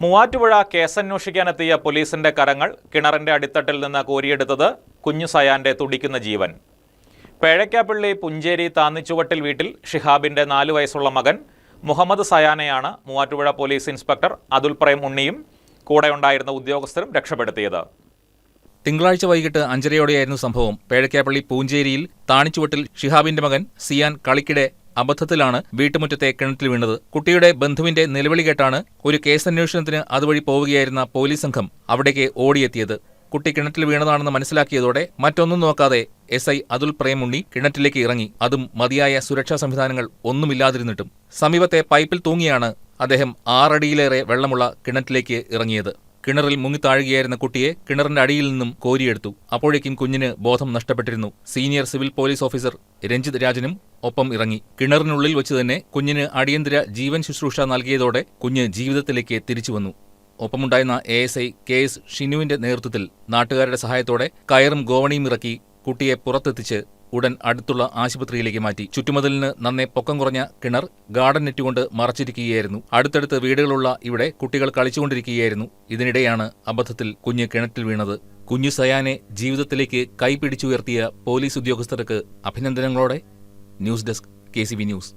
മൂവാറ്റുപുഴ കേസന്വേഷിക്കാനെത്തിയ പോലീസിന്റെ കരങ്ങൾ കിണറിന്റെ അടിത്തട്ടിൽ നിന്ന് കോരിയെടുത്തത് കുഞ്ഞു സയാന്റെ തുടിക്കുന്ന ജീവൻ. പേഴയ്ക്കാപ്പള്ളി പുഞ്ചേരി താന്നിച്ചുവട്ടിൽ വീട്ടിൽ ഷിഹാബിന്റെ 4 വയസ്സുള്ള മകൻ മുഹമ്മദ് സയാനെയാണ് മൂവാറ്റുപുഴ പോലീസ് ഇൻസ്പെക്ടർ അതുൽ പ്രേം ഉണ്ണിയും കൂടെയുണ്ടായിരുന്ന ഉദ്യോഗസ്ഥരും രക്ഷപ്പെടുത്തിയത്. തിങ്കളാഴ്ച വൈകിട്ട് 5:30 സംഭവം. പേഴയ്ക്കാപ്പള്ളി പൂഞ്ചേരിയിൽ താണിച്ചുവട്ടിൽ ഷിഹാബിന്റെ മകൻ സിയാൻ കളിക്കിടെ അബദ്ധത്തിലാണ് വീട്ടുമുറ്റത്തെ കിണറ്റിൽ വീണത്. കുട്ടിയുടെ ബന്ധുവിന്റെ നിലവിളി കേട്ടാണ് ഒരു കേസന്വേഷണത്തിന് അതുവഴി പോവുകയായിരുന്ന പോലീസ് സംഘം അവിടേക്ക് ഓടിയെത്തിയത്. കുട്ടി കിണറ്റിൽ വീണതാണെന്ന് മനസ്സിലാക്കിയതോടെ മറ്റൊന്നും നോക്കാതെ SI അതുൽ പ്രേം ഉണ്ണി കിണറ്റിലേക്ക് ഇറങ്ങി. അതും മതിയായ സുരക്ഷാ സംവിധാനങ്ങൾ ഒന്നുമില്ലാതിരുന്നിട്ടും. സമീപത്തെ പൈപ്പിൽ തൂങ്ങിയാണ് അദ്ദേഹം 6 അടിയിലേറെ വെള്ളമുള്ള കിണറ്റിലേക്ക് ഇറങ്ങിയത്. കിണറിൽ മുങ്ങിത്താഴുകയായിരുന്ന കുട്ടിയെ കിണറിന്റെ അടിയിൽ നിന്നും കോരിയെടുത്തു. അപ്പോഴേക്കും കുഞ്ഞിന് ബോധം നഷ്ടപ്പെട്ടിരുന്നു. Senior civil police officer Ranjith രാജനും ഒപ്പം ഇറങ്ങി. കിണറിനുള്ളിൽ വെച്ച് തന്നെ കുഞ്ഞിന് അടിയന്തര ജീവൻ ശുശ്രൂഷ നൽകിയതോടെ കുഞ്ഞ് ജീവിതത്തിലേക്ക് തിരിച്ചുവന്നു. ഒപ്പമുണ്ടായിരുന്ന ASI KS ഷിനുവിന്റെ നേതൃത്വത്തിൽ നാട്ടുകാരുടെ സഹായത്തോടെ കയറും ഗോവണിയും ഇറക്കി കുട്ടിയെ പുറത്തെത്തിച്ച് ഉടൻ അടുത്തുള്ള ആശുപത്രിയിലേക്ക് മാറ്റി. ചുറ്റുമതിലിന് നന്നേ പൊക്കം കുറഞ്ഞ കിണർ ഗാർഡൻ നെറ്റുകൊണ്ട് മറച്ചിരിക്കുകയായിരുന്നു. അടുത്തടുത്ത് വീടുകളുള്ള ഇവിടെ കുട്ടികൾ കളിച്ചുകൊണ്ടിരിക്കുകയായിരുന്നു. ഇതിനിടെയാണ് അബദ്ധത്തിൽ കുഞ്ഞ് കിണറ്റിൽ വീണത്. കുഞ്ഞു സയാനെ ജീവിതത്തിലേക്ക് കൈപിടിച്ചുയർത്തിയ പോലീസ് ഉദ്യോഗസ്ഥർക്ക് അഭിനന്ദനങ്ങളോടെ. News desk KCB news.